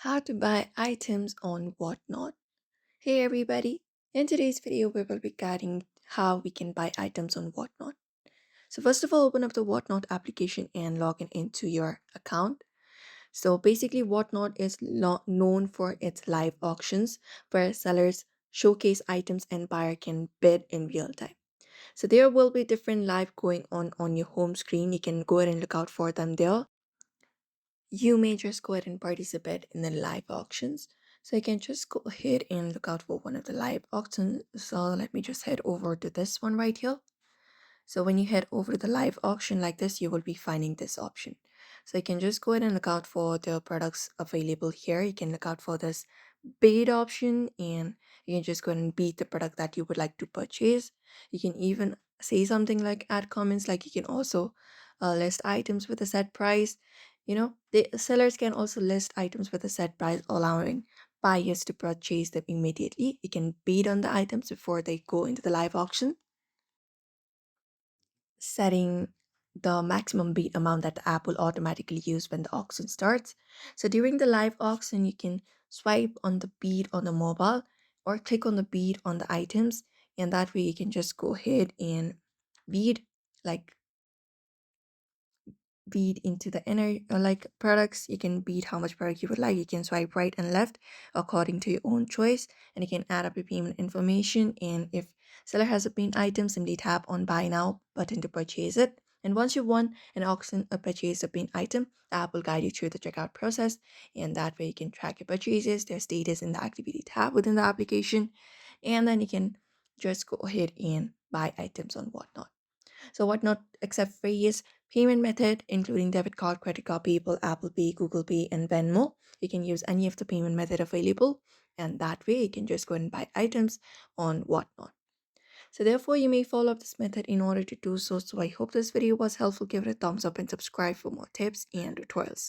How to buy items on Whatnot. Hey everybody, in today's video we will be guiding how we can buy items on Whatnot. So first of all, open up the Whatnot application and log in into your account. So basically Whatnot is known for its live auctions where sellers showcase items and buyer can bid in real time. So there will be different live going on your home screen. You can go ahead and look out for them there. You may just go ahead and participate in the live auctions. So you can just go ahead and look out for one of the live auctions. So let me just head over to this one right here. So when you head over to the live auction like this, you will be finding this option. So you can just go ahead and look out for the products available here. You can look out for this bid option and you can just go ahead and beat the product that you would like to purchase. You can even say something like add comments, like you can also list items with a set price. The sellers can also list items with a set price, allowing buyers to purchase them immediately. You can bid on the items before they go into the live auction, setting the maximum bid amount that the app will automatically use when the auction starts. So during the live auction, you can swipe on the bid on the mobile or click on the bid on the items, and that way you can just go ahead and bid, like bead into the inner like products. You can bead how much product you would like. You can swipe right and left according to your own choice, and you can add up your payment information. And if seller has obtained items, simply tap on buy now button to purchase it. And once you've won an auction or purchased a pin item, the app will guide you through the checkout process, and that way you can track your purchases, their status in the activity tab within the application, and then you can just go ahead and buy items on Whatnot. So Whatnot accept various payment method, including debit card, credit card, PayPal, Apple Pay, Google Pay, and Venmo. You can use any of the payment method available, and that way you can just go and buy items on Whatnot. So therefore, you may follow up this method in order to do so. So I hope this video was helpful. Give it a thumbs up and subscribe for more tips and tutorials.